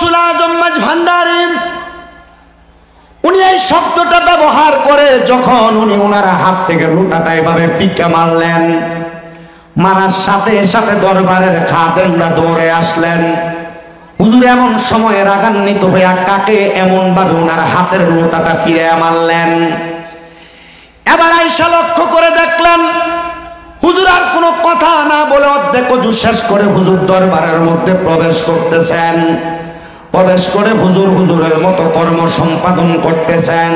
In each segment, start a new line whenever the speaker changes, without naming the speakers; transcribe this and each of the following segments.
গৌসুল আজম মাঝভান্ডারী উনি এই শব্দটা ব্যবহার করে যখন উনি ওনার হাত থেকে লোটাটা এভাবে ফিকা মারলেন, মারার সাথে সাথে দরবারের খাদেমরা দৌড়ে আসলেন। হুজুর এমন সময় রাগান্বিত হইয়া কাকে এমন ভাবে ওনার হাতের লোটাটা ফিরে মারলেন। এবার আয়েশা লক্ষ্য করে দেখলেন হুজুর আর কোনো কথা না বলে অর্ধেক ওযু শেষ করে হুজুর দরবারের মধ্যে প্রবেশ করতেছেন। প্রবেশ করে হুজুর হুজুরের মতো কর্ম সম্পাদন করতেছেন।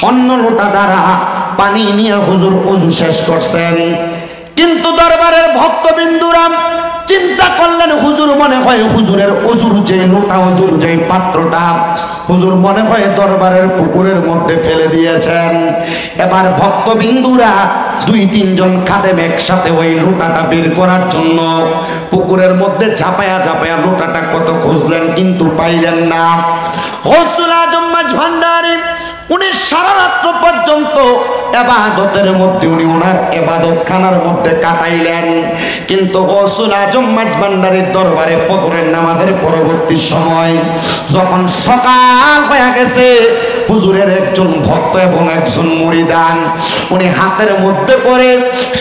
অন্য লোটা দ্বারা পানি নিয়ে হুজুর ওযু শেষ করছেন। কিন্তু দরবারের ভক্তবিন্দুরা চিন্তা করলেন হুজুর মনে হয় হুজুরের ওযুর যে লোটা, ওযুর যে পাত্রটা হুজুর মনে হয় দরবারের পুকুরের মধ্যে ফেলে দিয়েছেন। এবার ভক্তবিন্দুরা 2-3 জন খাদেম একসাথে ওই লোটাটা বের করার জন্য পুকুরের মধ্যে ঝাঁপায়া ঝাঁপায়া লোটাটা কত খুঁজলেন কিন্তু পাইলেন না। গৌসুল আজম মাঝভান্ডারী উনি সারা রাত্র পর্যন্ত ইবাদতের মধ্যে উনি ওনার ইবাদত খানার মধ্যে কাটাইলেন। কিন্তু গৌসুল আজম মাঝভান্ডারীর দরবারে ফজরের নামাজের পরবর্তী সময় যখন সকাল হয়ে গেছে, হুজুরের একজন ভক্ত এবং একজন মুরিদান উনি হাতের মধ্যে করে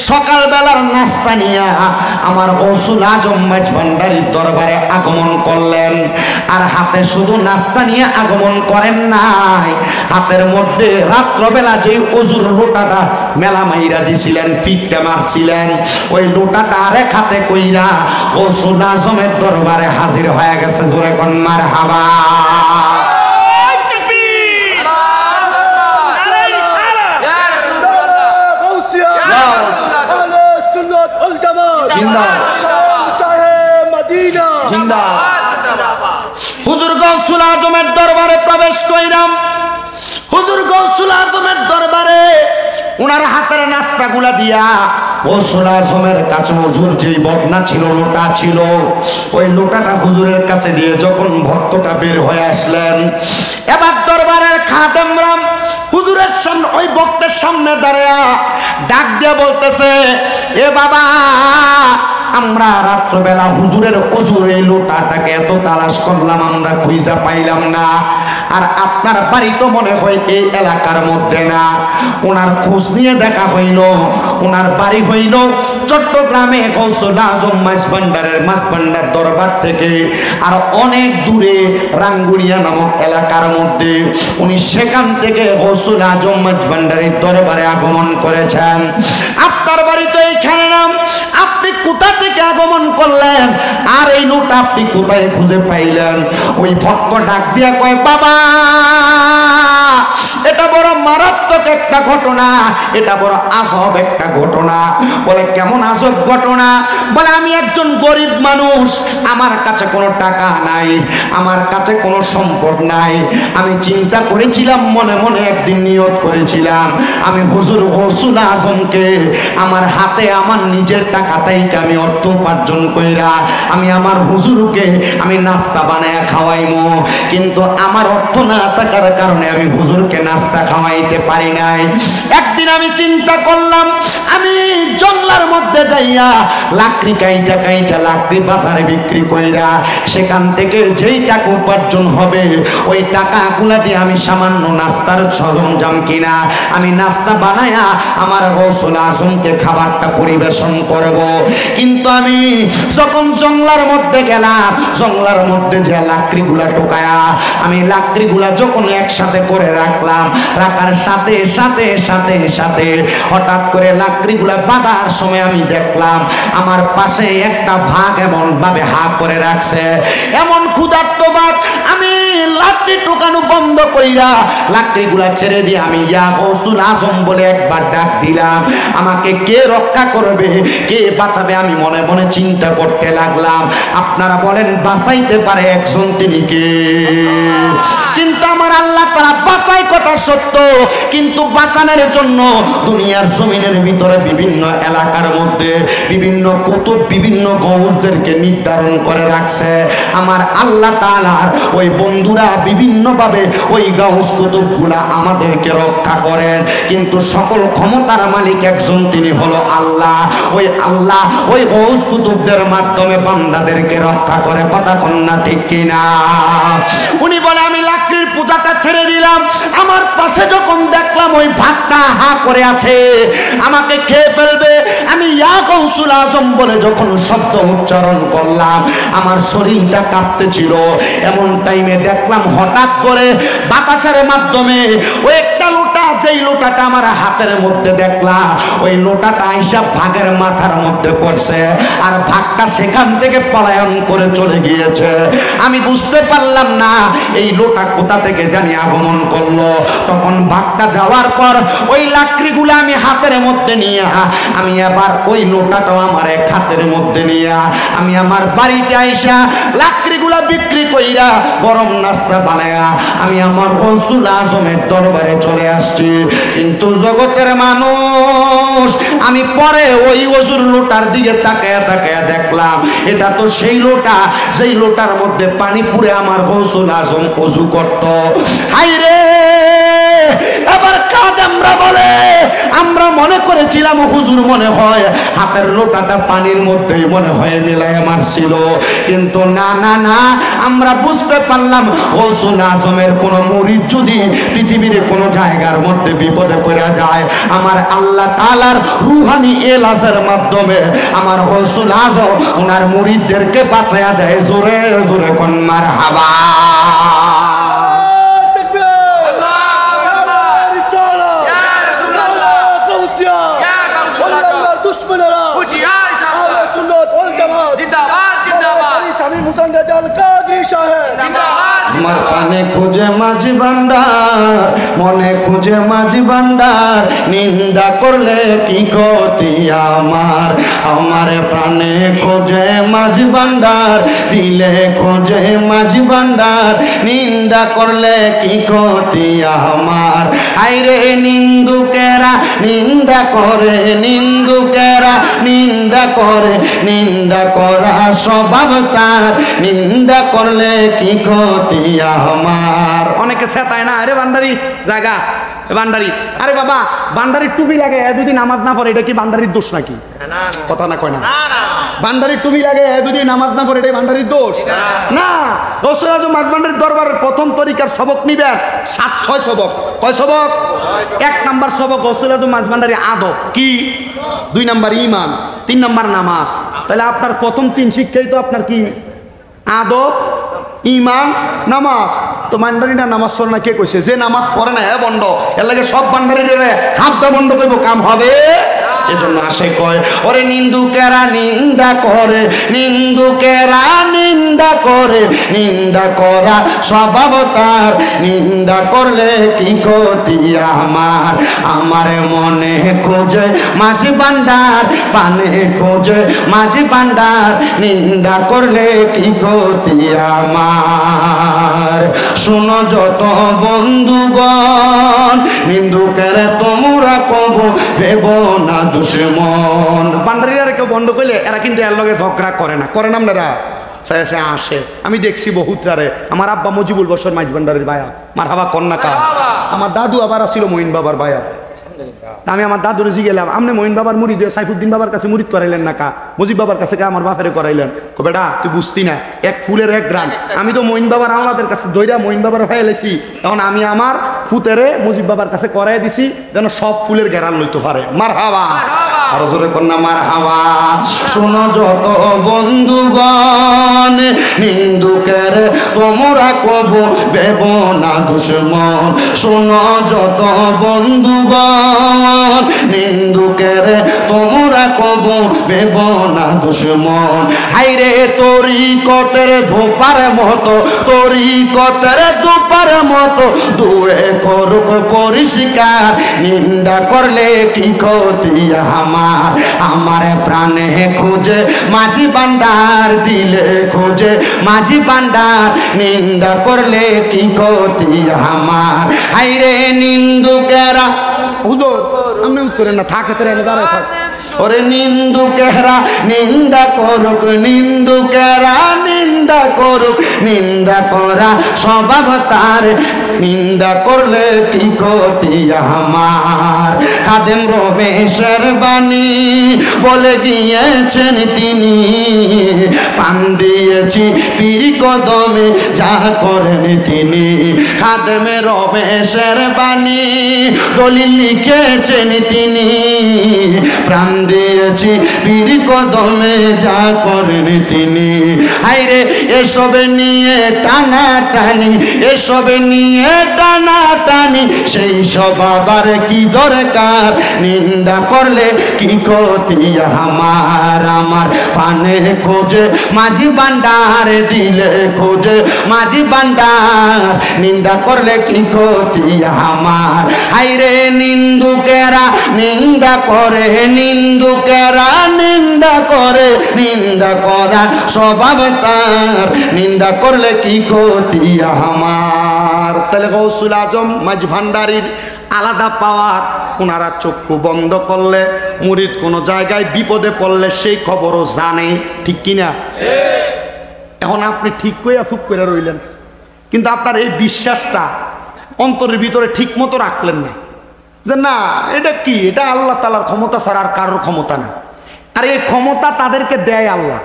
সকালবেলার নাস্তা নিয়ে আমার গৌসুল আজম মাঝভান্ডারীর দরবারে আগমন করলেন। আর হাতে শুধু নাস্তা নিয়ে আগমন করেন নাই, হাতের মধ্যে রাত্রবেলা যে ওযুর লোটাটা মেলা মাইরা দিছিলেন, ফিটটা মারছিলেন, ওই লোটাটা আরেক হাতে কইরা গৌসুল আজমের দরবারে হাজির হয়ে গেছে। জোরে কোন মারহাবা। হুজুর গৌসুল আজমের দরবারে প্রবেশ কইরাম। হুজুর গৌসুল আজমের দরবারে উনার হাতের নাস্তাগুলা দিয়া গৌসুল আজমের কাছে হুজুর যেই বদনা ছিল, লোটা ছিল, ওই লোটাটা হুজুরের কাছে দিয়ে যখন ভক্তটা বের হয়ে আসলেন, এবার দরবারের খাদেমরা হুজুরের সামনে ওই ভক্তের সামনে দাঁড়ায়া ডাক দিয়া বলতেছে, এ বাবা আমরা রাত্রবেলা হুজুরের ওযুর এই লোটাটাকে এত তালাশ করলাম, আমরা খুঁজে পাইলাম না। আর আপনার বাড়ি তো মনে হয় এই এলাকার মধ্যে না। ওনার খোঁজ নিয়ে দেখা হইল, ওনার বাড়ি হইল চট্টগ্রামে গৌসুল আজম মাঝভান্ডারের মাঝভান্ডার দরবার থেকে আর অনেক দূরে রাঙ্গুনিয়া নামক এলাকার মধ্যে। উনি সেখান থেকে গৌসুল আজম মাঝভান্ডারের দরবারে আগমন করেছেন। আপনার বাড়ি তো এইখানে নাম, আপনি কোথা থেকে আগমন করলেন আর এই লোটা আপনি কোথায় খুঁজে পাইলেন? ওই ভক্ত ডাক দিয়া কয়, বাবা এটা বড় মারাত্মক একটা ঘটনা, এটা বড় আজব একটা ঘটনা। বলে কেমন আজব ঘটনা? বলে আমি একজন গরিব মানুষ, আমার কাছে কোনো টাকা নাই, আমার কাছে কোনো সম্পদ নাই। আমি চিন্তা করেছিলাম, মনে মনে একদিন নিয়ত করেছিলাম আমি হুজুর গৌসুল আজমকে আমার হাতে আমার নিজের টাকা থেকে আমি অর্থ উপার্জন কইরা আমি আমার হুজুরকে আমি নাস্তা বানায় খাওয়াইমু। কিন্তু আমার অর্থ না থাকার কারণে আমি হুজুরকে নাস্তা খাওয়াইতে পারি নাই। একদিন আমি চিন্তা করলাম আমি জঙ্গলার মধ্যে যাইয়া লাকড়ি কাইটা কাইটা লাকড়ি বাজারে বিক্রি কইরা সেখান থেকে যেই টাকা উপার্জন হবে ওই টাকাগুলা দিয়ে আমি সামান্য নাস্তার সরঞ্জাম কিনা আমি নাস্তা বানায়া আমার গৌসুল আজমকে খাবারটা পরিবেশন করব। কিন্তু আমি যখন জঙ্গলার মধ্যে গেলাম, জঙ্গলার মধ্যে যে লাকড়িগুলা টোকায়া আমি লাকড়িগুলা যখন একসাথে করে রাখলাম, রাখার সাথে সাথে সাথে সাথে হঠাৎ করে লাকড়িগুলা বাঁধার সময় আমি দেখলাম আমার পাশে একটা ভাগ এমন ভাবে হা করে রাখছে, এমন ক্ষুধার্ত ভাগ। আমি লাকড়ি টোকানো বন্ধ কইরা লাকড়িগুলা ছেড়ে দিয়ে আমি ইয়া গৌসুল আজম বলে একবার ডাক দিলাম। আমাকে কে রক্ষা করবে, কে বাঁচাবে আমি মনে মনে চিন্তা করতে লাগলাম। আপনারা বলেন বাঁচাইতে পারে একজন, তিনি কে? কিন্তু আমার আল্লাহ তাআলা বাঁচায় কথা সত্য, কিন্তু বাঁচানোর জন্য দুনিয়ার জমিনের ভিতরে বিভিন্ন এলাকার মধ্যে বিভিন্ন কুতুব বিভিন্ন গৌসদেরকে নির্ধারণ করে রাখছে। আমার আল্লাহ তাআলার ওই বন্ধুরা বিভিন্ন ভাবে ওই গাউস কুতুবগুলা আমাদেরকে রক্ষা করেন, কিন্তু সকল ক্ষমতার মালিক একজন, তিনি হলো আল্লাহ। ওই আল্লাহ ওই গাউস কুতুবদের মাধ্যমে বান্দাদেরকে রক্ষা করে। কথা কন্যা ঠিক কিনা? উনি বলে আমি লাকড়ির পূজাটা ছেড়ে দিলাম। আমার পাশে যখন দেখলাম ওই ভাতটা হা করে আছে, আমাকে খেয়ে ফেলবে, আমি ইয়া গাউসুল আজম বলে যখন শব্দ উচ্চারণ করলাম, আমার শরীরটা কাঁপতেছিল। এমন টাইমে দেখলাম হঠাৎ করে বাতাসের মাধ্যমে ওই একটা লোটা, যেই লোটাটা আমার হাতের মধ্যে দেখলাম, ওই লোটাটা আইসা ভাগের মাথার মধ্যে পড়ছে, আর ভাগটা সেখান থেকে পলায়ন করে চলে গিয়েছে। আমি বুঝতে পারলাম না এই লোটা কোথা থেকে জানি আগমন করলো। তখন ভাগটা যাওয়ার পর ওই লাকড়িগুলো আমি হাতের মধ্যে নিয়ে, আমি আবার ওই লোটাটাও আমার এক হাতের মধ্যে নিয়ে আমি আমার বাড়িতে আইসা লাকড়িগুলা বিক্রি কইরা গরম নাস্তা বানায়া আমি আমার গাউসুল আজমের দরবারে চলে আসছি। কিন্তু জগতের মানুষ, আমি পরে ওই ওজুর লোটার দিকে তাকায়া তাকায়া দেখলাম এটা তো সেই লোটা যেই লোটার মধ্যে পানি পুরে আমার গাউসুল আজম ওযু করত। হায়রে, এবার কাদেমরা বলে আমরা মনে করেছিলাম হুজুর মনে হয় হাতের লোটাটা পানির মধ্যেই মনে হয় মিলায় মারছিল, কিন্তু না না না, আমরা বুঝতে পারলাম গাউসুল আজমের কোন মুরিদ যদি পৃথিবীর কোন জায়গার মধ্যে বিপদে পড়ে যায়, আমার আল্লাহ তাআলার রূহানি এলাজের মাধ্যমে আমার গাউসুল আজম ওনার মুরিদদেরকে বাঁচায়া দেয়। জোরে জোরে কোন মারহাবা। আমার পানে খুঁজে মাঝি ভান্ডার, মনে খুঁজে মাঝি ভান্ডার, নিন্দা করলে কি ক্ষতি আমার। আমার প্রাণে খোঁজে মাঝি ভান্ডার, দিলে খোঁজে মাঝি ভান্ডার, নিন্দা করলে কি ক্ষতি আমার। আইরে নিন্দুকেরা নিন্দা করে, নিন্দুকেরা নিন্দা করে, নিন্দা করা স্বভাব তার, নিন্দা করলে কি ক্ষতি আমার। অনেকে সেতায় না, আরে বান্দারি জায়গা বান্দারি, আরে বাবা বান্দারির টুপি লাগে যদি নামাজ না পড়ে এটা কি বান্দারির দোষ নাকি? কথা না কয় না, বান্দারির টুপি লাগে যদি নামাজ না পড়ে এটা বান্দারির দোষ না। গাউসুল আজম মাঝবান্ডারির দরবারের প্রথম তরিকার সবক নিবেন 7-6 সবক। কয় সবক? 1 নাম্বার সবক গাউসুল আজম মাঝবান্ডারি আদব কি, 2 নাম্বার ঈমান, 3 নাম্বার নামাজ। তাহলে আপনার প্রথম 3 শিক্ষাই তো আপনার কি? আদব, ঈমান, নামাজ। তো বান্ডারিটা নামাজ পড়ে না কে কইছে? যে নামাজ পড়ে না হ্যাঁ বন্ড, এর লাগে সব বান্ডারিদের হাতটা বন্ধ করবো, কাম হবে। এজন্য আসে কয় ওরে নিন্দুকেরা নিন্দা করে, নিন্দুকেরা নিন্দা করে, নিন্দা করা স্বভাব তার, নিন্দা করলে কি ক্ষতি আমার। আমার মনে খোঁজে মাঝি ভান্ডার, পানে খোঁজে মাঝি ভান্ডার, নিন্দা করলে কি ক্ষতি আমার। শুনো যত বন্ধুগণ, নিন্দুকের তোমরা কব ভেব না দুশমন। বান্ডারিরা কেউ বন্ধ করলে এরা কিন্তু এর লগে ঝগড়া করে না, করে না আপনারা আসে। আমি দেখছি বহুতরারে। আমার আব্বা মজিবুল বসর মাইজ ভান্ডারির ভাইয়া, মারহাবা কন্যা কা। আমার দাদু আবার ছিল মঈন বাবার ভাইয়া। আমি আমার দাদুরে জিগেলাম আপনি মঈন বাবার মুরিদ সাইফুদ্দিন বাবার কাছে মুরিদ করাইলেন না কা? মুজিব বাবার কাছে কা আমার বাপেরে করাইলেন। বেটা তুই বুঝতি না, এক ফুলের এক গ্রাম। আমি তো মঈন বাবার আমলাদের কাছে দইরা মঈন বাবার ফাইলেছি, এখন আমি আমার ফুতেরে মুজিব বাবার কাছে করাই দিছি যেন সব ফুলের ঘেরাল লইতে পারে। মারহাবা, আরো জোরে কন্যা মারহাবা। শোনো যত বন্ধুগণ, নিন্দুকের তোমরা কব ভেব না দুশমন। শোনো যত বন্ধুগণ, নিন্দুকের তোমরা কব ভেব না দুশমন। হাইরে তরিকতের ধোপার মতো, তরিকতের ধোপার মতো দুয়ে করুক পরিষ্কার, নিন্দা করলে কি ক্ষতি আমার। আমার প্রাণে খুঁজে মাঝি ভান্ডার, দিলে খুঁজে মাঝি ভান্ডার, নিন্দা করলে কি ক্ষতি আমার। হাইরে নিন্দুকেরা, হুজুর আমি করে না থাকে তো এনে দাঁড়ায় থাক। ওরে নিন্দুকেরা নিন্দা করুক, নিন্দুকেরা নিন্দা করুক, নিন্দা করা স্বভাব তার, নিন্দা করলে কি ক্ষতি আমার। খাদেম রমেশের বাণী বলে গিয়েছেন তিনি, পান দিয়েছি পীর কদমে যা করেন তিনি। খাদেম রমেশের বাণী দলিল লিখেছেন তিনি, প্রাণ দিয়েছি পীর কদমে যা করেন তিনি। হায়রে এসব নিয়ে টানা টানি, এসব নিয়ে টানা টানি, সেই সব আবার কি দরকার, নিন্দা করলে কি ক্ষতি আমার। আমার পানে খোঁজে মাঝি ভান্ডার, দিলে খোঁজে মাঝি ভান্ডার, নিন্দা করলে কি ক্ষতি আমার। হায়রে নিন্দুকেরা নিন্দা করে, নিন্দুকেরা নিন্দা করে, নিন্দা করা স্বভাব তার, নিন্দা করলে কি ক্ষতি আমার। তাহলে গৌসুল আজম মাঝি ভান্ডারীর আলাদা পাওয়ার, ওনারা চক্ষু বন্ধ করলে মুরিদ কোনো জায়গায় বিপদে পড়লে সেই খবরও জানে, ঠিক কিনা? এখন আপনি ঠিক কইয়া চুপ করে রইলেন, কিন্তু আপনার এই বিশ্বাসটা অন্তরের ভিতরে ঠিক মতো রাখলেন না, যে না এটা কি, এটা আল্লাহ তাআলার ক্ষমতা ছাড়া আর কারোর ক্ষমতা না। আর এই ক্ষমতা তাদেরকে দেয় আল্লাহ,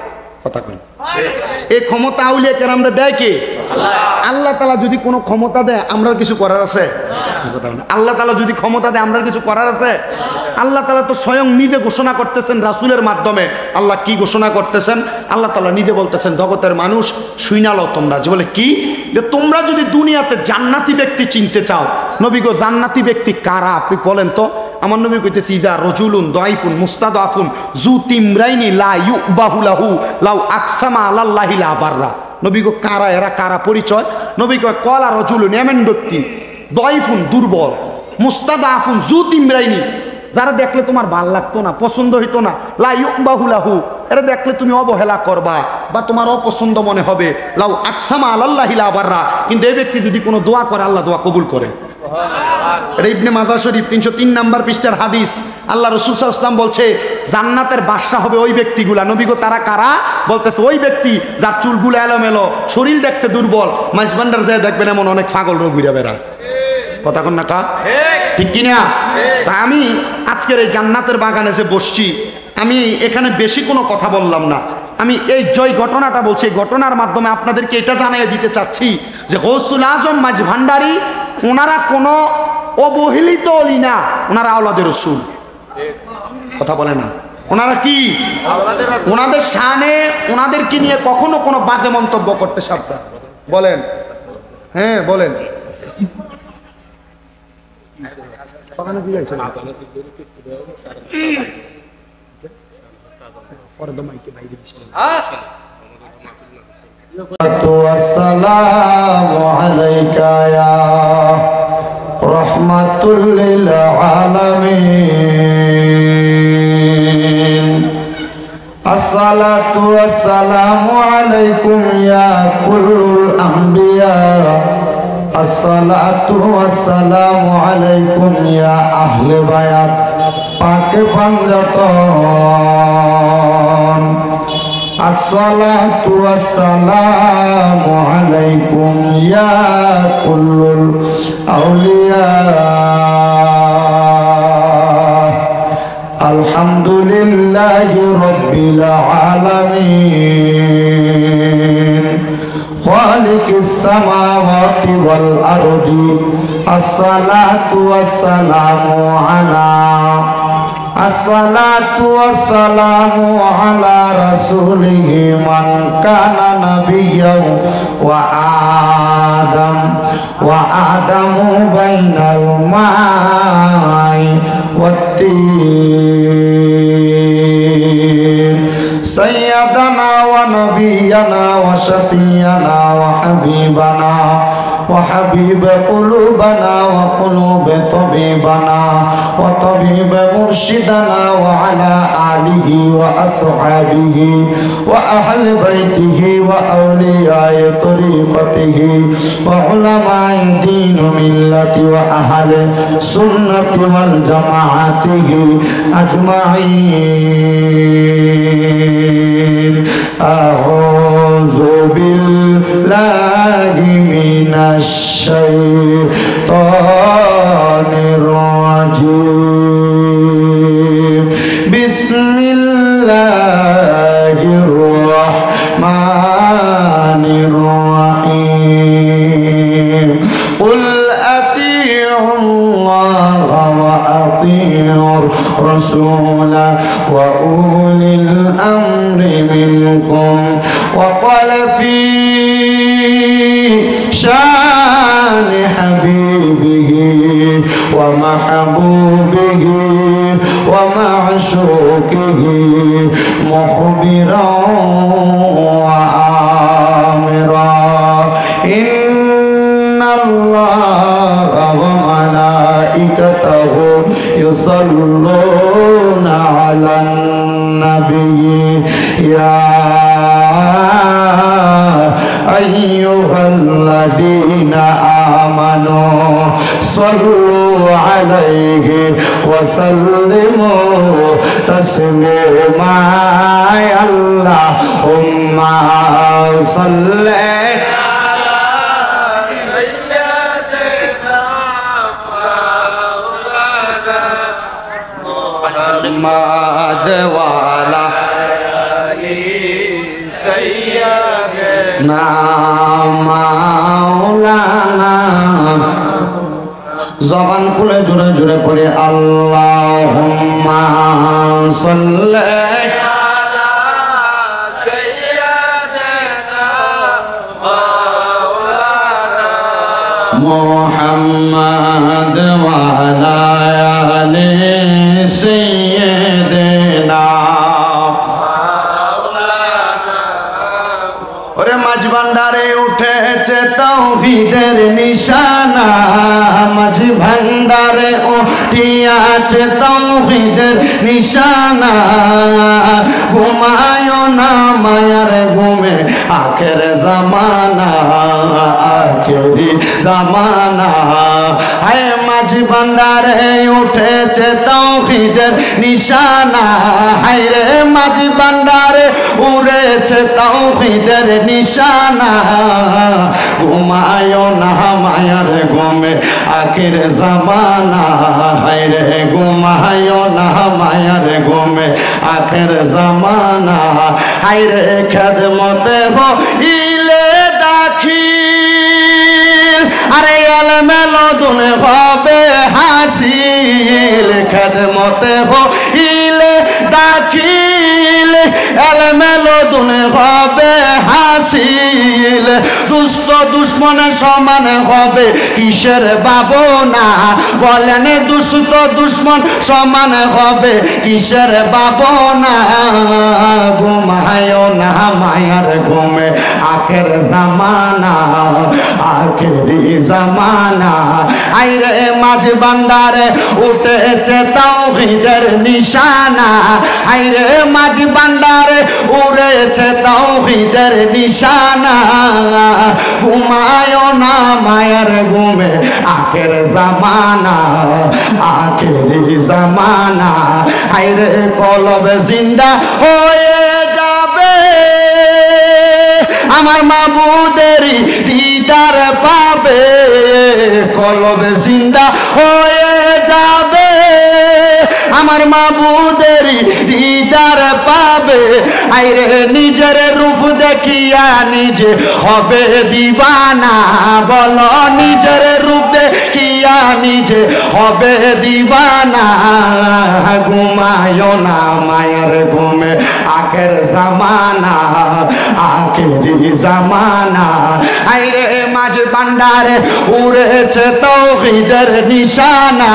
কথা কই, এই ক্ষমতা আউলিয়া কেরামরা দেয় কে? আল্লাহ তাআলা যদি কোনো ক্ষমতা দেয় আমরা কিছু করার আছে? আল্লাহ তাআলা যদি ক্ষমতা দেয় আমরা কিছু করার আছে? আল্লাহ তাআলা তো স্বয়ং নিজে ঘোষণা করতেছেন রাসূলের মাধ্যমে। আল্লাহ কি ঘোষণা করতেছেন? আল্লাহ তাআলা নিজে বলতেছেন, জগতের মানুষ শুইনা লও তোমরা, যে বলে কি, যে তোমরা যদি দুনিয়াতে জান্নাতি ব্যক্তি চিনতে চাও, নবী গো জান্নাতি ব্যক্তি কারা আপনি বলেন তো। আমার নবী কইতেছি, ইজা রজুলুন দাইফুন মুস্তাদাফুন জু তিমরাইনি লা ইউবাহু লাহু লাউ আকসামা আলাল্লাহি লা বাররা। নবী গো কারা এরা, কারা পরিচয়? নবী কয় কলা রজুলুন, এমন ব্যক্তি, দাইফুন দুর্বল, মুস্তাদাফুন জু তিমরাইনি, যারা দেখলে তোমার ভাল লাগতো না, পছন্দ হইতো না, লা ইউবাহু লাহু, এরা দেখলে তুমি অবহেলা করবা বা তোমার অপছন্দ মনে হবে, লাউ আকসামা আলাল্লাহি লা বাররা, কিন্তু এই ব্যক্তি যদি কোনো দোয়া করে আল্লাহ দোয়া কবুল করে। এটা ইবনে মাজাহ শরীফ 303 নম্বর পৃষ্ঠার হাদিস। আল্লাহ রাসূল সাল্লাল্লাহু আলাইহি ওয়াসাল্লাম বলছে জান্নাতের বাদশা হবে ওই ব্যক্তিগুলা। নবী গো তারা কারা? বলতেছে ওই ব্যক্তি যার চুলগুলো এলোমেলো, শরীর দেখতে দুর্বল, মাইজবান্ডার যায় দেখবেন এমন অনেক পাগল রোগ ঘুরে বেড়ায়, কথা কন না কা, ঠিক কিনা? তা আমি আজকের এই জান্নাতের বাগানে যে বসছি, আমি এখানে বেশি কোনো কথা বললাম না, আমি এই জয় ঘটনাটা বলছি। এই ঘটনার মাধ্যমে আপনাদেরকে এটা জানিয়ে দিতে চাচ্ছি যে গৌসুল আজম মাঝি ভান্ডারী ওনারা কোনো অবহেলিত অলি না, ওনারা আওলাদের রাসূল, কথা বলে না। ওনারা কি? ওনাদের শানে, ওনাদেরকে নিয়ে কখনো কোনো বাজে মন্তব্য করতে সাবধান। বলেন, হ্যাঁ বলেন। আসসালামু আলাইকা ইয়া রাহমাতুল লিল আলামিন। আসসালাতু ওয়াসসালামু আলাইকুম ইয়া কুল্লুল আম্বিয়া। আসসালাতু ওয়াসসালামু আলাইকুম ইয়া আহলে বায়াত পাকে পাঞ্জাতন। আসসালাতু ওয়াসসালামু আলাইকুম ইয়া কুল্লুল আউলিয়া। আলহামদুলিল্লাহি রাব্বিল আলামিন খালিকিস সামাওয়াতি ওয়াল আরদি। আসসালাতু ওয়াসসালামু আলা আসসালাতু ওয়াসসালামু আলা রাসূলিহি মান কানা নাবিয়্যান ওয়া আদামু বাইনাল মাই ওয়াত-তিন। সাইয়্যিদানা ওয়া নাবিয়্যানা ওয়া শাফিয়ানা ওয়া হাবিবানা وحبيب قلوبنا وقلوب طبيبنا وطبيب مرشدنا وعلى آله وأصحابه وأهل بيته وأولياء طريقته وعلماء دين ملة وأهل سنة والجماعته أجمعين. أعوذ بالله من الشيطان الرجيم. بسم الله الرحمن الرحيم. قل أطيعوا الله وأطيعوا الرسول وأولي الأمر منكم. وقال في شان حبيبه ومحبوبه ومعشوقه مخبرا وآمرا إن الله وملائكته يصلون على النبي يا أيها الذين آمنوا صلوا عليه وسلموا تسليما. اللهم صل محمد وعلى سيدنا مولانا. জবান খুলে জোরে জোরে পড়ে আল্লাহুম্মা সাল্লি আলা সাইয়্যিদিনা মাওলানা মুহাম্মদ ওয়া আলা আলি সাইয়্যিদিনা মাওলানা। ওরে মাঝ ভান্ডারে উঠেছে তাওহীদের নিশানা, মাঝ ভান্ডারে উঠিয়াছে তাওহীদের নিশানা। ঘুমায় না মায়ার ঘুমে আখের জামানা, আখেরি জামানা। হায় মাঝ ভান্ডারে উঠেছে তাওহীদের নিশানা, হায় রে মাঝ ভান্ডারে উড়েছে তাওহীদের নিশানা। ঘুমায় না মায়ার ঘুমে আখির জামানা, হায় রে ঘুমায় না মায়ার ঘুমে আখির জামানা। হায় রে খেদমতে হইলে দাখিল, আরে এলমেলো দুনে হবে হাসিল। খেদমতে হইলে দাখিল, এলমেলো দুনে হবে হাসিল। দুষ্ট দুশ্মনের সমান হবে কিসের ভাবনা, বলেন দুষ্ট দুশ্মন সমান হবে কিসের ভাবনা। ঘুমায় না মায়ার ঘুমে আখের জামানা, আখেরি জামানা। আইরে মাঝ ভান্ডারে উঠেছে তাওহীদের নিশানা, আইরে মাঝ ভান্ডারে উড়েছে তাওহীদের নিশানা। ঘুমায় না মায়ার ঘুমে আখের জামানা, আখেরি জামানা। আইরে কলবে জিন্দা হয়ে যাবে আমার মাবুদের দিদার পাবে, কলবে জিন্দা হয়ে যাবে আমার মাবুদের দিদার পাবে। আইরে নিজের রূপ দেখিয়া নিজে হবে দিবানা, বলো নিজের রূপ দেখিয়া নিজে হবে দিবানা। ঘুমায় না মায়ের ঘুমে আখের জামানা, আখেরি জামানা। আইরে মাঝ ভান্ডারে উড়েছে তাওহীদের নিশানা,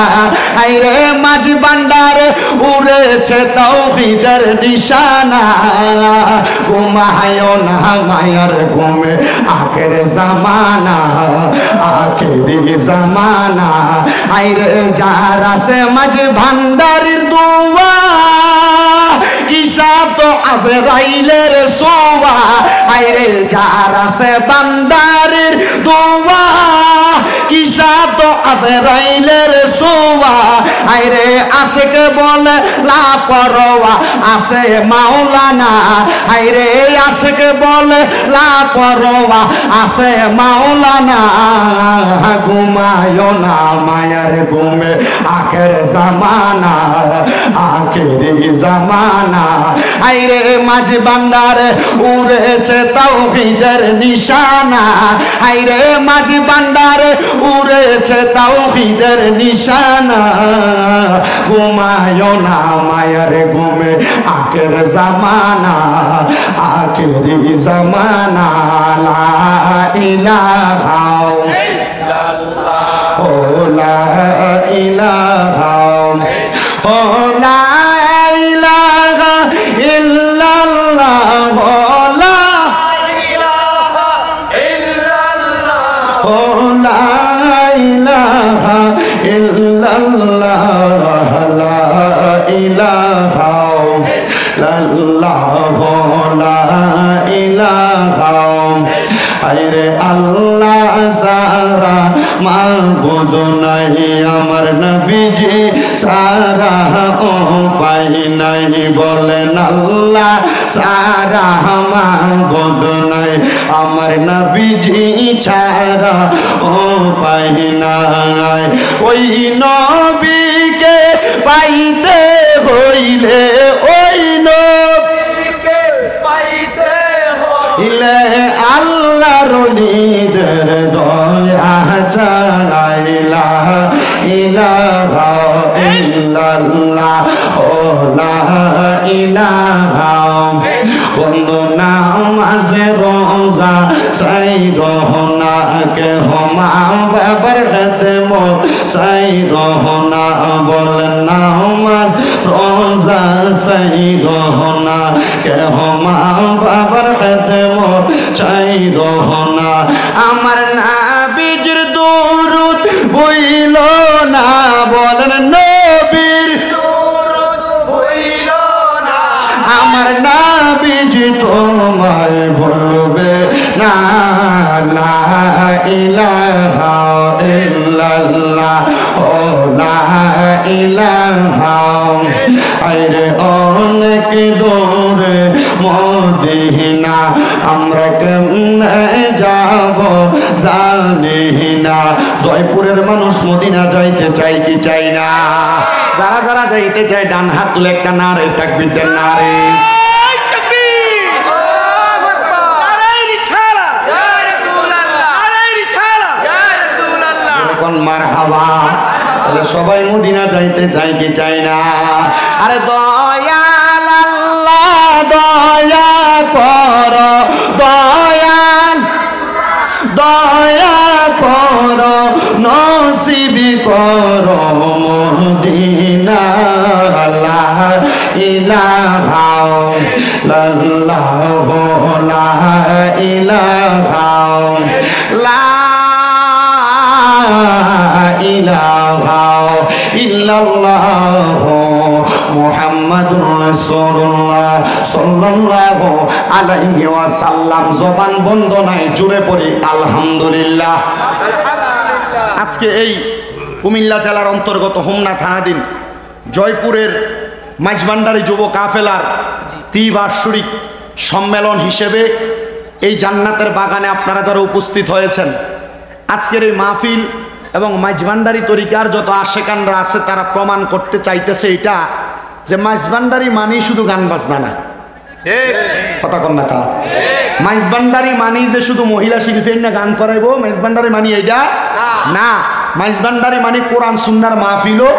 আইরে মাঝ ভান্ডারে উড়েছে তাওহীদের নিশানা। ঘুমায়ও না মায়ার ঘুমে আখের জামানা, আখেরি জামানা। আইরে যার আছে মাঝ ভান্ডারের দোয়া, হিসাব তো আজরাইলের সোয়া। আইরে যার আছে বান্দারের দোয়া, হিসাব তো আজরাইলের সোয়া। আইরে আশিক বলে লাপরোয়া আছে মাওলানা, আইরে আশিক বলে লাপরোয়া আছে মাওলানা। ঘুমায়ও না মায়ার ঘুমে আখের জামানা, আখেরি জামানা। আইরে মাঝ ভান্ডারে উড়েছে তাওহীদের নিশানা, আইরে মাঝ ভান্ডারে উড়েছে তাওহীদের নিশানা। ঘুমায়ও না মায়ার ঘুমে আখের জামানা, আখেরি জামানা। লা ইলাহা ইল্লাল্লাহ, ও লা ইলাহা, ও লা ইলাহা ইল্লাল্লাহ, ও লা ইলাহা ইল্লাল্লাহ, ও লা ইলাহা ইল্লাল্লাহ, লা ইলাহা ইল্লাল্লাহ, লা ইলাহা। আইরে আল্লাহ সারা মাবুদ নাই, আমার নবীজি সারা উপায় নাই। বলেন আল্লাহ সারা মাবুদ নাই, আমার নবীজি ছাড়া উপায় নাই। ওই নবীকে পাইতে হইলে, ওই নবীকে পাইতে হইলে আল্লাহর নিদের দয়া চাইলা। ইলাহা ইল্লাল্লাহ, ও লা ইলাহা। বন্ধু নামাজে রোজা চাই রহনা, কে হমা বাবার খেদমত চাই রহনা। বলেন নামাজ রোজা চাই রহনা, কে হমা বাবার খেদমত চাই রহনা। আমার নবীর দুরূদ বইল না, বলেন নবীর দুরূদ বইল না। আমার নবীজি তোমায় ভুলবে না। লা ইলাহা ইল্লাল্লাহ, ও লা ইলাহা। আইরে অনেক দূরে মদিনা, আমরা কেমনে যাব জানি না। জয়পুরের মানুষ মদিনা যাইতে চাই কি চাই না? যারা যারা যাইতে চায় ডান হাত তুলে একটা নারে তাকবীর দেন। নারে মারহাবা। তাহলে সবাই মদিনা যাইতে চাই কি চাই না? আরে দয়াল আল্লাহ দয়া কর, দয়াল দয়া কর, নসিব কর মদিনা। লা ইলাহা ইল্লাল্লাহ, লা ইলাহা ইলাহা ইল্লাল্লাহ মুহাম্মাদুর রাসূলুল্লাহ সাল্লাল্লাহু আলাইহি ওয়াসাল্লাম। জবান বন্ধ নাই, জুড়ে পড়ি আলহামদুলিল্লাহ। আজকে এই কুমিল্লা জেলার অন্তর্গত হোমনা থানাধীন জয়পুরের মাইজভান্ডারী যুব কাফেলার ত্রিবার্ষিক সম্মেলন হিসেবে এই জান্নাতের বাগানে আপনারা যারা উপস্থিত হয়েছেন, আজকের এই মাহফিল এবং মাইজভান্ডারী তরিকার যত আশেকানরা আছে তারা প্রমাণ করতে চাইতেছে এটা যে মাইজভান্ডারী মানেই শুধু গান বাজনা না। কথা কন না তা? মাইজভান্ডারী মানি যে শুধু মহিলা শিল্পীর না গান করাইবো, মাইজভান্ডারী মানি এইটা না। মাইজভান্ডারী মানি কোরআন সুন্নাহর মাহফিলও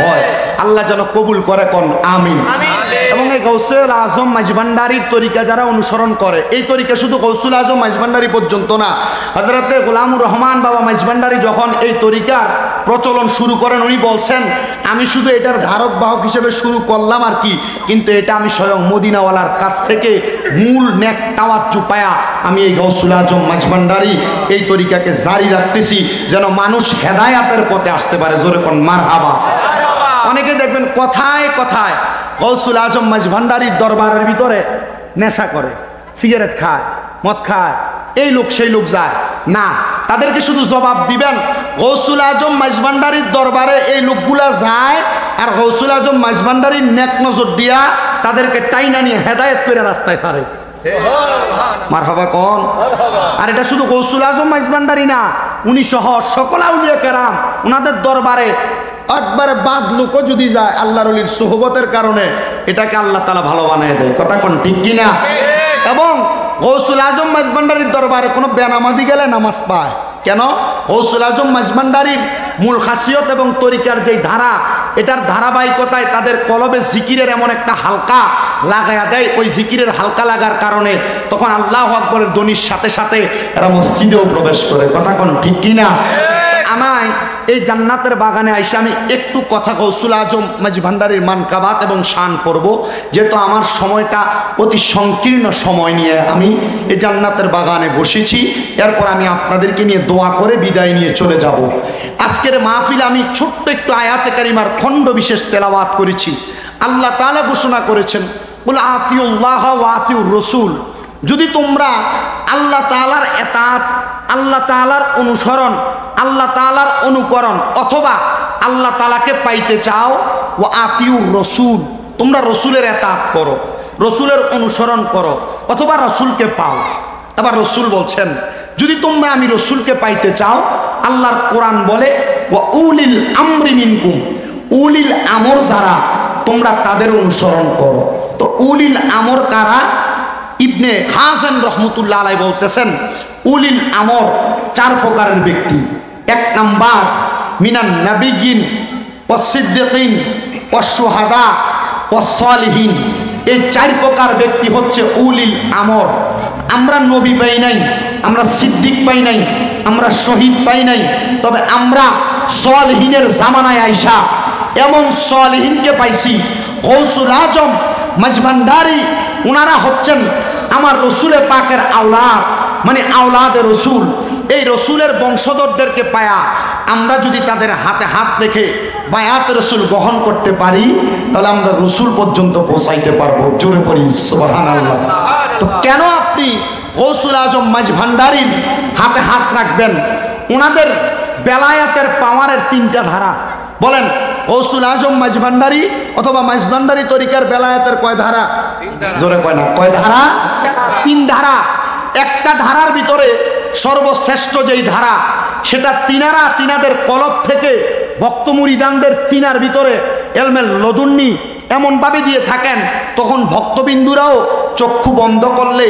হয়। আল্লাহ যেন কবুল করে, কোন আমিন। এবং এবং এই গৌসুল আজম মাঝভান্ডারির তরিকা যারা অনুসরণ করে, এই তরিকা শুধু গৌসুল আজম মাঝভান্ডারি পর্যন্ত না, হযরতে গোলামুর রহমান বাবা মাঝভান্ডারি যখন এই তরিকার প্রচলন শুরু করেন উনি বলছেন আমি শুধু এটার ধারক বাহক হিসেবে শুরু করলাম আর কি, কিন্তু এটা আমি স্বয়ং মদিনাওয়ালার কাছ থেকে মূল নেক তাওয়াজ্জু পায়া আমি এই গৌসুল আজম মাঝভান্ডারি এই তরিকাকে জারি রাখতেছি যেন মানুষ হেদায়াতের পথে আসতে পারে। জোরে কোন মারহাবা। অনেকে দেখবেন কথায় কথায় গৌসুল আজম মাঝভান্ডারির দরবারের ভিতরে নেশা করে, সিগারেট খায়, মদ খায়, এই লোক সেই লোক যায় না, তাদেরকে শুধু জবাব দিবেন গৌসুল আজম মাঝভান্ডারির দরবারে এই লোকগুলা যায় আর গৌসুল আজম মাঝভান্ডারির নেক নজর দিয়া তাদেরকে টাইনা নিয়ে হেদায়েত করে রাস্তায় ছাড়ে। মারহাবা কোন। আর এটা শুধু গৌসুল আজম মাঝভান্ডারি না, উনি সহ সকল আউলিয়া কেরাম ওনাদের দরবারে একবারে বাদ লোকও যদি যায় আল্লাহর ওলির সোহবতের কারণে এটাকে আল্লাহ তাআলা ভালো বানিয়ে দেয়। কথা কোন ঠিক কিনা? এবং গৌসুল আজম মাঝভান্ডারির দরবারে কোনো বেনামাজি গেলে নামাজ পায়। কেন? গৌসুল আজম মাঝভান্ডারির মূল খাসিয়ত এবং তরিকার যেই ধারা, এটার ধারাবাহিকতায় তাদের কলবে জিকিরের এমন একটা হালকা লাগায়া দেয়, ওই জিকিরের হালকা লাগার কারণে তখন আল্লাহু আকবরের ধ্বনির সাথে সাথে এরা মসজিদেও প্রবেশ করে। কথা কোন ঠিক কিনা? আমায় এই জান্নাতের বাগানে আইসা আমি একটু কথা গৌসুল আজম মাঝভান্ডারির মানকাবাত এবং শান পড়ব, যেহেতু আমার সময়টা অতি সংকীর্ণ সময় নিয়ে আমি এই জান্নাতের বাগানে বসেছি। এরপর আমি আপনাদেরকে নিয়ে দোয়া করে বিদায় নিয়ে চলে যাব। আজকের মাহফিলে আমি ছোট্ট একটু আয়াতে কারিমার খণ্ড বিশেষ তেলাওয়াত করেছি। আল্লাহ তাআলা ঘোষণা করেছেন কুল আতিউল্লাহ ওয়া আতিউর রাসূল, যদি তোমরা আল্লাহ তাআলার এতাত, আল্লাহ তাআলার অনুসরণ, আল্লাহ তাআলার অনুকরণ অথবা আল্লাহ তাআলাকে পাইতে চাও, ওয়া আতিউর রাসূল, তোমরা রসুলের এতাত করো, রসুলের অনুসরণ করো অথবা রসুলকে পাও। আবার রসুল বলছেন যদি তোমরা আমি রসুলকে পাইতে চাও, আল্লাহর কোরআন বলে ওয়া উলিল আমরি মিনকুম, উলিল আমর যারা তোমরা তাদের অনুসরণ করো। তো উলিল আমর কারা? ইবনে হাসান রহমতুল্লাহ আলাইহি বলতেছেন উলিল আমর চার প্রকারের ব্যক্তি। এক নাম্বার মিনান নাবিয়িন ওয়াস সিদ্দিকিন ওয়াস শুহাদা ওয়াস সালিহিন, এই চার প্রকার ব্যক্তি হচ্ছে উলিল আমর। আমরা নবী পাই নাই, আমরা সিদ্দিক পাই নাই, আমরা শহীদ পাই নাই, তবে আমরা সালিহিনের জামানায় আইসা এমন সালিহিনকে পাইছি। গৌসুল আজম মাঝভান্ডারি ওনারা হচ্ছেন আমার রসুলে পাকের আওলাদ, মানে আওলাদে রসুল। এই রসুলের বংশধরদেরকে পায়া আমরা যদি তাদের হাতে হাত রেখে বায়াত রসুল গ্রহণ করতে পারি তাহলে আমরা রসুল পর্যন্ত পৌঁছাইতে পারবো। জোরে পড়ি সুবহানাল্লাহ। তো কেন আপনি গৌসুল আজম মাঝভান্ডারির হাতে হাত রাখবেন? ওনাদের বেলায়াতের পাওয়ারের তিনটা ধারা। বলেন গৌসুল আজম মাঝভান্ডারি অথবা মাঝভান্ডারি তরিকার বেলায়াতের কয় ধারা? জোরে কয় না, কয় ধারা? তিন ধারা। একটা ধারার ভিতরে সর্বশ্রেষ্ঠ যেই ধারা সেটা তিনাদের কলব থেকে ভক্ত মুরিদানদের সিনার ভিতরে এলমেল লদুন্নি এমনভাবে দিয়ে থাকেন তখন ভক্তবিন্দুরাও চক্ষু বন্ধ করলে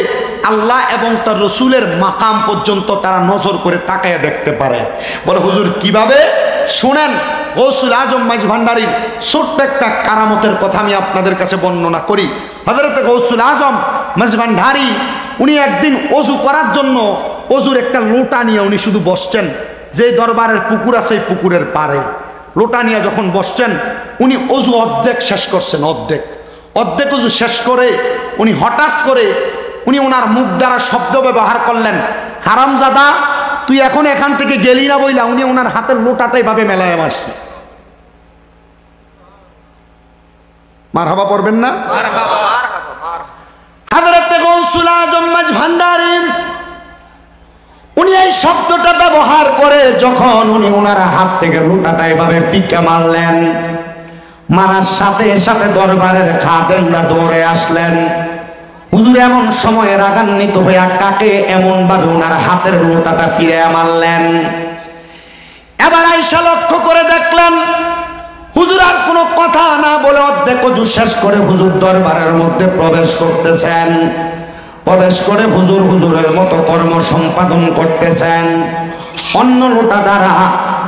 আল্লাহ এবং তার রসুলের মাকাম পর্যন্ত তারা নজর করে তাকায় দেখতে পারে। বলে হুজুর কিভাবে? শুনেন, গৌসুল আজম মাঝভান্ডারির ছোট্ট একটা কারামতের কথা আমি আপনাদের কাছে বর্ণনা করি। হযরত গৌসুল আজম মাঝভান্ডারি উনি একদিন অজু করার জন্য অজুর একটা লোটা নিয়ে উনি শুধু বসছেন, যে দরবারের পুকুর আছে এই পুকুরের পাড়ে লোটা নিয়ে যখন বসছেন উনি অজু অর্ধেক শেষ করছেন, অর্ধেক অজু শেষ করে উনি হঠাৎ করে উনি ওনার মুখ দ্বারা শব্দ ব্যবহার করলেন, হারামজাদা তুই এখন এখান থেকে গেলি না বইলা। উনি ওনার হাতের লোটাটাই ভাবে মেলায় মারছে। মারহাবা পড়বেন না? হযরত গৌসুল আজম মাঝভান্ডারি উনি এই শব্দটা ব্যবহার করে যখন উনি ওনার হাত থেকে লোটাটা এভাবে ফিকা মারলেন, মারার সাথে সাথে দরবারের খাদেমরা দৌড়ে আসলেন। হুজুর এমন সময়ে রাগান্বিত হইয়া কাকে এমন ভাবে ওনার হাতের লোটাটা ফিরে মারলেন। এবার আয়েশা লক্ষ্য করে দেখলেন হুজুর আর কোনো কথা না বলে অর্ধেক ওযু শেষ করে হুজুর দরবারের মধ্যে প্রবেশ করতেছেন। প্রবেশ করে হুজুরের মতো কর্ম সম্পাদন করতেছেন। অন্য লোটা দ্বারা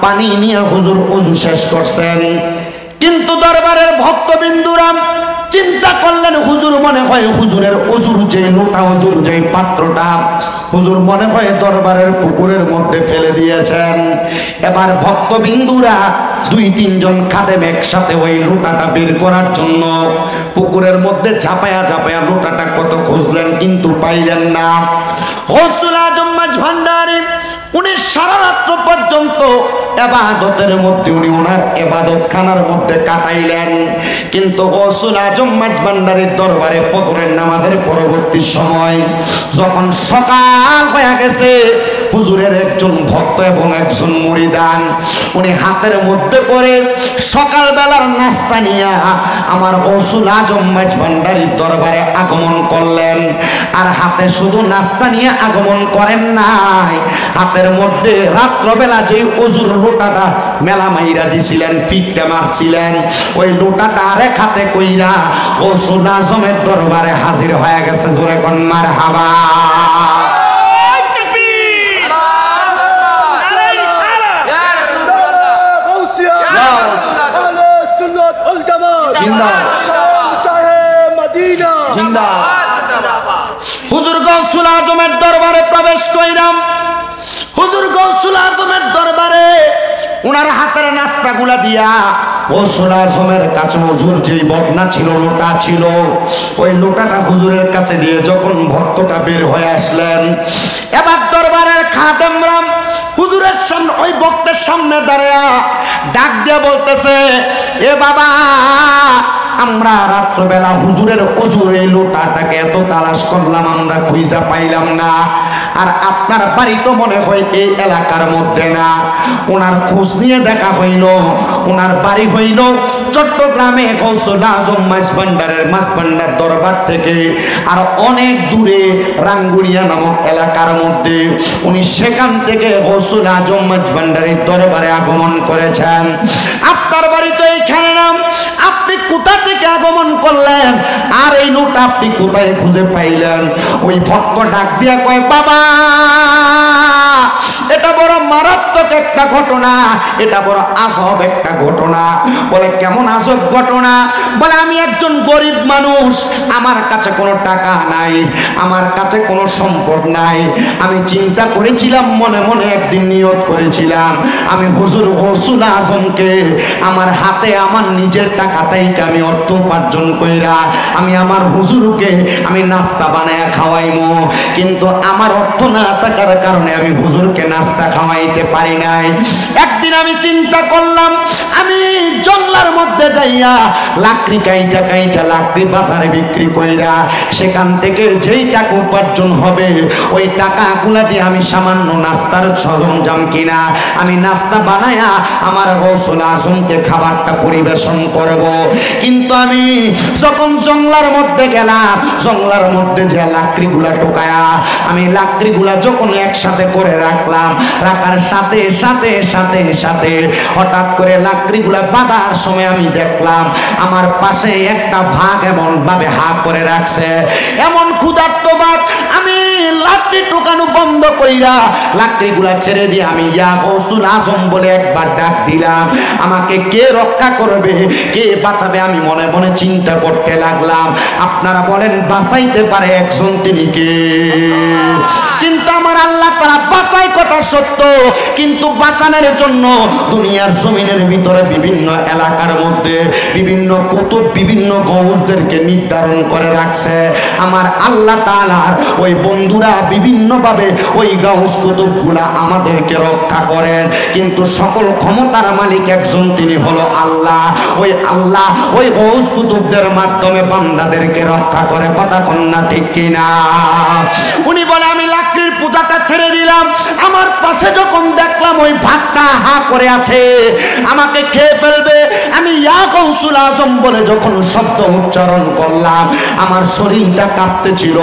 পানি নিয়ে হুজুর ওযু শেষ করছেন, কিন্তু দরবারের ভক্তবিন্দুরা চিন্তা করলেন হুজুর মনে হয় হুজুরের অজুর যে লোটা হুজুর যে পাত্রটা হুজুর মনে হয় দরবারের পুকুরের মধ্যে ফেলে দিয়েছেন। এবার ভক্তবিন্দুরা 2-3 জন খাদেম একসাথে ওই লোটাটা বের করার জন্য পুকুরের মধ্যে ঝাঁপায়া ঝাঁপায়া লোটাটা কত খুঁজলেন কিন্তু পাইলেন না। গৌসুল আজম মাঝভান্ডারী উনি সারা রাত্র পর্যন্ত ইবাদতের মধ্যে উনি ওনার ইবাদত খানার মধ্যে কাটাইলেন, কিন্তু গৌসুল আজম মাঝভান্ডারীর দরবারে ফজরের নামাজের পরবর্তী সময় যখন সকাল হয়ে গেছে, হুজুরের একজন ভক্ত এবং একজন মুরিদান উনি হাতের মধ্যে করে সকালবেলার নাস্তা নিয়ে আমার গৌসুল আজম মাঝভান্ডারীর দরবারে আগমন করলেন। আর হাতে শুধু নাস্তা নিয়ে আগমন করেন নাই, হাতের মধ্যে রাত্রবেলা যে অজুর লোটাটা মেলা মাইরা দিছিলেন, ফিটটা মারছিলেন, ওই লোটাটা আরেক হাতে কইরা গৌসুল আজমের দরবারে হাজির হয়ে গেছে। জোরে কোন মারহাবা। হুজুর গৌসুল আজমের দরবারে প্রবেশ কইরাম। হুজুর গৌসুল আজমের দরবারে উনার হাতের নাস্তাগুলা দিয়া গৌসুল আজমের কাছে হুজুর যেই বদনা ছিল, লোটা ছিল, ওই লোটাটা হুজুরের কাছে দিয়ে যখন ভক্তটা বের হয়ে আসলেন, এবার দরবারের খাদেমরা হুজুরের সামনে ওই ভক্তের সামনে দাঁড়ায়া ডাক দিয়ে বলতেছে, এ বাবা, আমরা রাত্রবেলা হুজুরের অজুর এই লোটাটাকে এত তালাশ করলাম, আমরা খুঁজা পাইলাম না। আর আপনার বাড়ি তো মনে হয় এই এলাকার মধ্যে না। ওনার খোঁজ নিয়ে দেখা হইল, ওনার বাড়ি হইল চট্টগ্রামে গৌসুল আজম মাঝভান্ডারের মাঝভান্ডার দরবার থেকে আর অনেক দূরে রাঙ্গুনিয়া নামক এলাকার মধ্যে। উনি সেখান থেকে গৌসুল আজম মাঝভান্ডারের দরবারে আগমন করেছেন। আপনার বাড়ি তো এইখানে নাম, আপনি কোথা থেকে আগমন করলেন আর এই লোটা আপনি কোথায় খুঁজে পাইলেন? ওই ভক্ত ডাক দিয়া কয়, বাবা, এটা বড় মারাত্মক একটা ঘটনা, এটা বড় আজব একটা ঘটনা। বলে কেমন আজব ঘটনা? বলে আমি একজন গরিব মানুষ, আমার কাছে কোনো টাকা নাই, আমার কাছে কোনো সম্পদ নাই। আমি চিন্তা করেছিলাম, মনে মনে একদিন নিয়ত করেছিলাম, আমি হুজুর গৌসুল আজমকে আমার হাতে আমার নিজের টাকা থেকে আমি অর্থ উপার্জন কইরা আমি আমার হুজুরকে আমি নাস্তা বানায়া খাওয়াইমু, কিন্তু আমার অর্থ না থাকার কারণে আমি হুজুরকে নাস্তা খাওয়াইতে পারি নাই। একদিন আমি চিন্তা করলাম, আমি জঙ্গলার মধ্যে যাইয়া লাকড়ি কাইটা কাইটা লাকড়ি বাজারে বিক্রি কইরা সেখান থেকে যেই টাকা উপার্জন হবে ওই টাকাগুলা দিয়ে আমি সামান্য নাস্তার সরঞ্জাম কিনা আমি নাস্তা বানায়া আমার গৌসুল আজমকে খাবারটা পরিবেশন করব। কিন্তু আমি যখন জঙ্গলার মধ্যে গেলাম, জঙ্গলার মধ্যে যে লাকড়িগুলা টোকায়া আমি লাকড়িগুলা যখন একসাথে করে রাখলাম, রাখার সাথে সাথে সাথে সাথে হঠাৎ করে লাকড়িগুলা বাঁধার সময় আমি দেখলাম আমার পাশে একটা ভাগ এমন ভাবে হা করে রাখছে, এমন ক্ষুধার্ত ভাগ। আমি লাকড়ি টোকানো বন্ধ কইরা লাকড়িগুলা ছেড়ে দিয়ে আমি ইয়া গৌসুল আজম বলে একবার ডাক দিলাম। আমাকে কে রক্ষা করবে, কে বাঁচাবে, আমি মনে মনে চিন্তা করতে লাগলাম। আপনারা বলেন বাঁচাইতে পারে একজন, তিনি কে? কিন্তু আমার আল্লাহ তাআলা বাঁচায় কথা সত্য, কিন্তু বাঁচানোর জন্য দুনিয়ার জমিনের ভিতরে বিভিন্ন এলাকার মধ্যে বিভিন্ন কুতুব বিভিন্ন গৌসদেরকে নির্ধারণ করে রাখছে। আমার আল্লাহ তাআলার ওই বন্ধুরা বিভিন্ন ভাবে ওই গৌস কুতুবগুলা আমাদেরকে রক্ষা করেন, কিন্তু সকল ক্ষমতার মালিক একজন, তিনি হলো আল্লাহ। ওই আল্লাহ ওই গৌস কুতুবদের মাধ্যমে বান্দাদেরকে রক্ষা করে। কথা কন্যা ঠিক কিনা? উনি বলে আমি লাকড়ির পূজাটা ছেড়ে দিলাম, আমার পাশে যখন দেখলাম ওই ভাগটা হা করে আছে, আমাকে খেয়ে ফেলবে, আমি ইয়া গৌসুল আজম বলে যখন শব্দ উচ্চারণ করলাম আমার শরীরটা কাঁপতেছিল।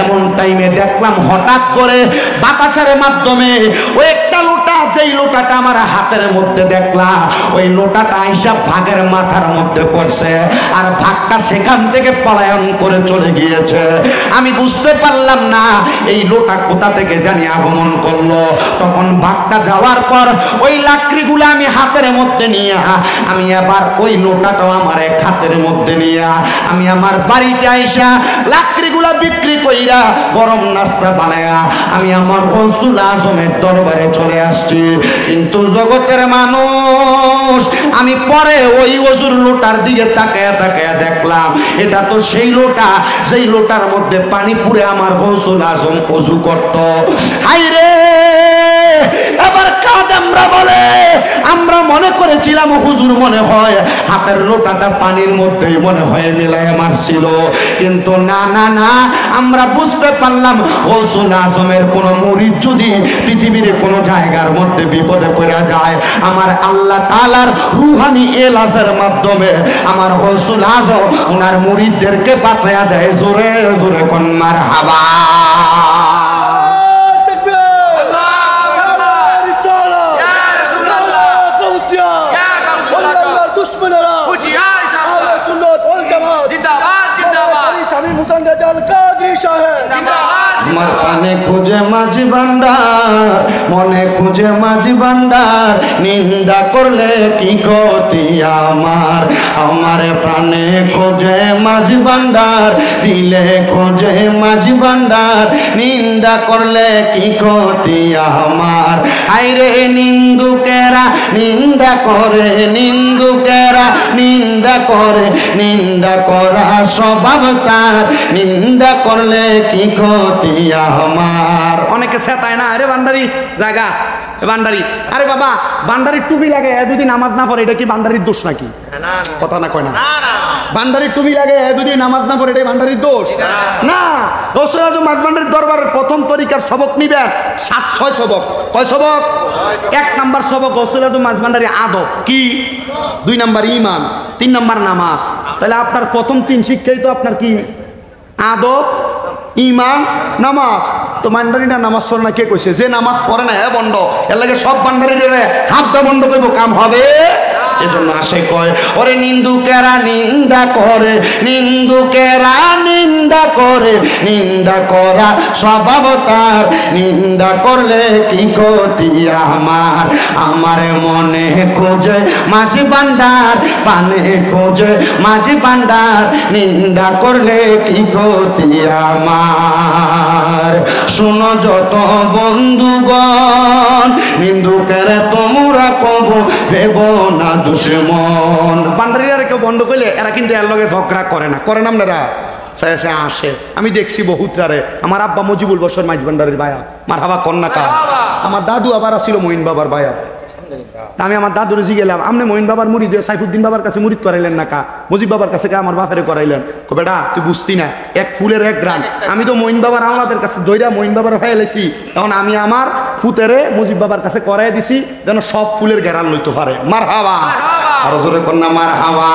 এমন টাইমে দেখলাম হঠাৎ করে বাতাসের মাধ্যমে ওই একটা লোটা যে যেই লোটাটা আমার হাতের মধ্যে দেখলাম, ওই লোটাটা আইসা ভাগের মাথার মধ্যে পড়ছে, আর ভাগটা সেখান থেকে পলায়ন করে চলে গিয়েছে। আমি বুঝতে পারলাম না এই লোটা কোথা থেকে জানি আগমন করলো। তখন ভাগটা যাওয়ার পর ওই লাকড়িগুলো আমি হাতের মধ্যে নিয়ে আমি আবার ওই লোটাটাও আমার এক হাতের মধ্যে নিয়ে আমি আমার বাড়িতে আইসা লাকড়িগুলা বিক্রি কইরা গরম নাস্তা বানায়া আমি আমার গৌসুল আজমের দরবারে চলে আসছি। কিন্তু জগতের মানুষ, আমি পরে ওই ওজুর লোটার দিকে তাকায়া তাকায়া দেখলাম এটা তো সেই লোটা যেই লোটার মধ্যে পানি পুরে আমার গৌসুল আজম ওযু করত। হায় রে, এবার কাজ আমরা বলে আমরা মনে করেছিলাম হুজুর মনে হয় হাতের লোটাটা পানির মধ্যেই মনে হয় মিলায় মারছিল, কিন্তু না না না, আমরা বুঝতে পারলাম গৌসুল আজমের কোন মুরিদ যদি পৃথিবীর কোন জায়গার মধ্যে বিপদে পড়ে যায়, আমার আল্লাহ তাআলার রূহানি এলাজের মাধ্যমে আমার গৌসুল আজম ওনার মুরিদদেরকে বাঁচায়া দেয়। জোরে জোরে কোন মারহাবা। আমার পানে খুঁজে মাঝি ভান্ডার, মনে খুঁজে মাঝি ভান্ডার, নিন্দা করলে কি ক্ষতি আমার। আমার প্রাণে খোঁজে মাঝি ভান্ডার, দিলে খোঁজে মাঝি ভান্ডার, নিন্দা করলে কি ক্ষতি আমার। আইরে নিন্দুকেরা নিন্দা করে, নিন্দুকেরা নিন্দা করে, নিন্দা করা স্বভাব তার, নিন্দা করলে কি ক্ষতি আমার। অনেকে সেতায় না, আরে বান্দারি জায়গা বান্দারি, আরে বাবা বান্দারির টুপি লাগে দুদিন নামাজ না পড়ে, এটা কি বান্দারির দোষ নাকি? কথা না কয় না, বান্দারির টুপি লাগে দুদিন নামাজ না পড়ে এটা বান্দারির দোষ না। গৌসুল আজম মাঝবান্ডারির দরবারের প্রথম তরিকার সবক নিবেন 7-6 সবক। কয় সবক? 1 নাম্বার সবক গৌসুল আজম মাঝবান্ডারি আদব কি, 2 নাম্বার ঈমান, 3 নাম্বার নামাজ। তাহলে আপনার প্রথম 3 শিক্ষাই তো আপনার কি? আদব, ঈমান, নামাজ। তো বান্দারিটা নামাজ পড়ে না কে কইছে? যে নামাজ পড়ে না হ্যাঁ বন্ধ, এর লাগে সব বান্দারি হাতটা বন্ধ করবো, কাম হবে? এজন্য আসে কয় ওরে নিন্দুকেরা নিন্দা করে, নিন্দুকেরা নিন্দা করে, নিন্দা করা স্বভাব তার, নিন্দা করলে কি ক্ষতি আমার। আমার মনে খোঁজে মাঝি ভান্ডার, পানে খোঁজে মাঝি ভান্ডার, নিন্দা করলে কি ক্ষতি আমার। শুনো যত বন্ধুগণ, নিন্দুকেরা তোমরা কব ভেব না দুশ্মন। বান্দারিরা কেউ বন্ধ করলে এরা কিন্তু এর লগে ঝগড়া করে না, করে না আপনারা? আসে আমি দেখছি বহুতরারে। আমার আব্বা মজিবুল বসর মাইজ ভান্ডারের ভাইয়া, মারহাবা কন্যা কা। আমার দাদু আবার ছিল মঈন বাবার ভাইয়া। আমি আমার দাদুরে জিগেলাম, আপনি মঈন বাবার মুরিদ সাইফুদ্দিন বাবার কাছে মুরিদ করাইলেন না কা? মুজিব বাবার কাছে কা আমার বাপেরে করাইলেন? বেটা তুই বুঝতি না, এক ফুলের এক গ্রাম। আমি তো মঈন বাবার আমাদের কাছে দইরা মঈন বাবার ফেলেছি, তখন আমি আমার ফুতেরে মুজিব বাবার কাছে করাই দিছি যেন সব ফুলের ঘেরাল লইতে পারে। মারহাবা, আরো জোরে কন্যা মারহাবা।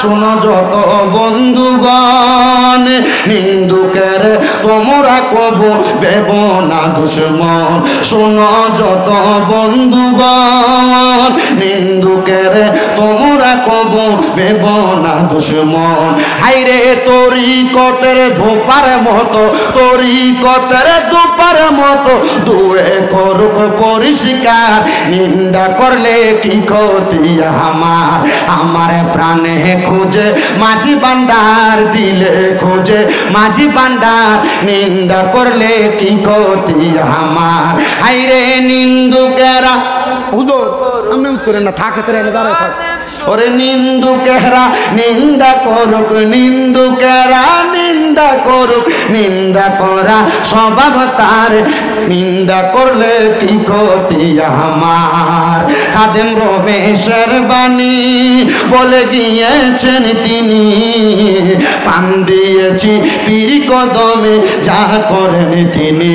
শোনো যত বন্ধুগণ, নিন্দুকের তোমরা কব ভেব না দুশ্মন। শোনো যত বন্ধুগণ, নিন্দুকের তোমরা কব ভেব না দুশ্মন। হাইরে তরিকতের ধোপার মতো, তরিকতের ধোপার মতো দূরে করুক পরিষ্কার, নিন্দা করলে কি ক্ষতি আমার। আমার প্রাণে খোঁজে মাঝি ভান্ডার, দিলে খোঁজে মাঝি ভান্ডার, নিন্দা করলে কি ক্ষতি আমার। হাইরে নিন্দুকেরা হুজুর আমি করে না থাকে তোর এনে দাঁড়ায় থাক। ওরে নিন্দুকেরা নিন্দা করুক, নিন্দুকেরা নিন্দা করুক, নিন্দা করা স্বভাব তার, নিন্দা করলে কি ক্ষতি আমার। খাদেম রমেশের বাণী বলে গিয়েছেন তিনি, পান দিয়েছি পীর কদমে যা করেন তিনি।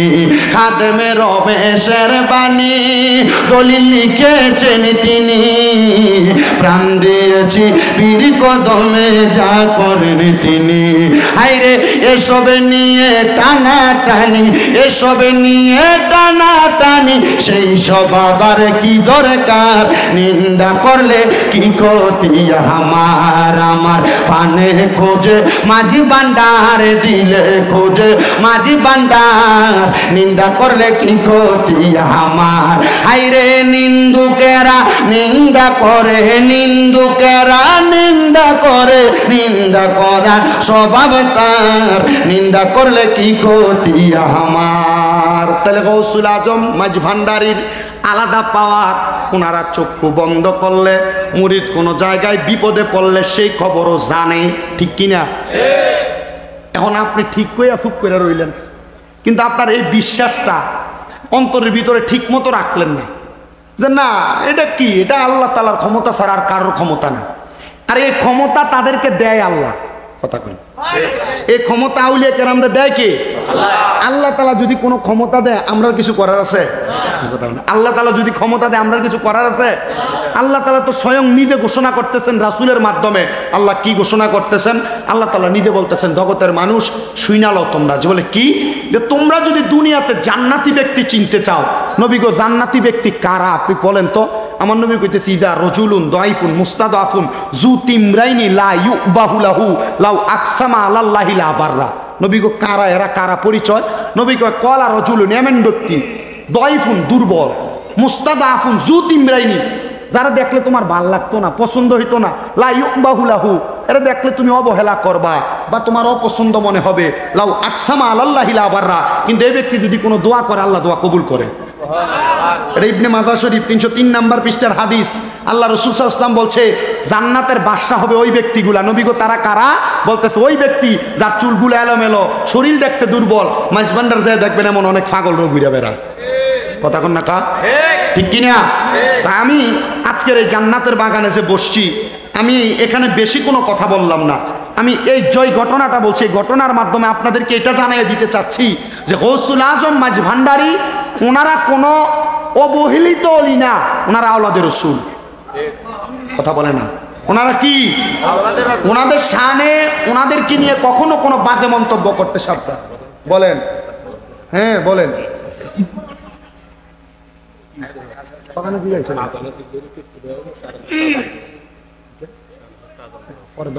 খাদেম রমেশের বাণী দলিল লিখেছেন তিনি, প্রাণ দিয়েছি পীর কদমে যা করেন তিনি। হায়রে এসব নিয়ে টানা টানি, এসব নিয়ে টানা টানি, সেই সব আবার কি দরকার? নিন্দা করলে কি ক্ষতি আমার? আমার পানে খোঁজে মাঝি ভান্ডার, দিলে খোঁজে মাঝি ভান্ডার, নিন্দা করলে কি ক্ষতি আমার? হায়রে নিন্দুকেরা নিন্দা করে, নিন্দুকেরা নিন্দা করে, নিন্দা করা স্বভাব তার, নিন্দা করলে কি ক্ষতি আমার? তাহলে গৌসুল আজম মাঝ ভান্ডারীর আলাদা পাওয়ার, ওনারা চক্ষু বন্ধ করলে মুরিদ কোনো জায়গায় বিপদে পড়লে সেই খবরও জানে, ঠিক কিনা? এখন আপনি ঠিক কইয়া চুপ করে রইলেন, কিন্তু আপনার এই বিশ্বাসটা অন্তরের ভিতরে ঠিক মতো রাখলেন না, যে না এটা কি, এটা আল্লাহ তাআলার ক্ষমতা ছাড়া আর কারোর ক্ষমতা না। আর এই ক্ষমতা তাদেরকে দেয় আল্লাহ, কথা কই, এই ক্ষমতা আউলিয়া কেরামরা দেয় কি? আল্লাহ তাআলা যদি কোনো ক্ষমতা দেয় আমরা কিছু করার আছে? আল্লাহ তাআলা যদি ক্ষমতা দেয় আমরা কিছু করার আছে? আল্লাহ তাআলা তো স্বয়ং নিজে ঘোষণা করতেছেন রাসূলের মাধ্যমে। আল্লাহ কি ঘোষণা করতেছেন? আল্লাহ তাআলা নিজে বলতেছেন, জগতের মানুষ শুইনা লও তোমরা, যে বলে কি, যে তোমরা যদি দুনিয়াতে জান্নাতি ব্যক্তি চিনতে চাও, নবী গো জান্নাতি ব্যক্তি কারা আপনি বলেন তো? আমার নবী কইতেছি, ইজা রজুলুন দাইফুন মুস্তাদাফুন জু তিমরাইনি লা ইউবাহু লাহু লাউ আকসামা আলাল্লাহি লা বাররা। নবী গো কারা এরা, কারা পরিচয়? নবী কয় কলা রজুলুন, এমন ব্যক্তি, দাইফুন দুর্বল, মুস্তাদাফুন জু তিমরাইনি, যারা দেখলে তোমার ভাল লাগতো না, পছন্দ হইতো না, লা ইউবাহু লাহু, এরা দেখলে তুমি অবহেলা করবা বা তোমার অপছন্দ মনে হবে, লাউ আকসামা আলাল্লাহি লা বাররা, কিন্তু এই ব্যক্তি যদি কোনো দোয়া করে আল্লাহ দোয়া কবুল করে। এটা ইবনে মাজাহ শরীফ 303 নম্বর পৃষ্ঠার হাদিস। আল্লাহ রাসূল সাল্লাল্লাহু আলাইহি ওয়াসাল্লাম বলছে জান্নাতের বাদশা হবে ওই ব্যক্তিগুলা। নবী গো তারা কারা? বলতেছে ওই ব্যক্তি যার চুলগুলো এলোমেলো, শরীর দেখতে দুর্বল, মাইজ ভান্ডার যায় দেখবেন এমন অনেক পাগল রোগ ঘুরে বেড়ায়, কথা কন না কা, ঠিক কিনা? তাই আমি আজকের এই জান্নাতের বাগানে যে বসছি, আমি এখানে বেশি কোনো কথা বললাম না, আমি এই জয় ঘটনাটা বলছি, এই ঘটনার মাধ্যমে আপনাদেরকে এটা জানিয়ে দিতে চাচ্ছি যে গৌসুল আজম মাঝ ভান্ডারী ওনারা কোনো অবহেলিত অলি না, ওনারা আওলাদে রাসূল, কথা বলে না, ওনারা কি ওনাদের শানে ওনাদেরকে নিয়ে কখনো কোনো বাজে মন্তব্য করতে সাবধান। বলেন, হ্যাঁ বলেন। পরে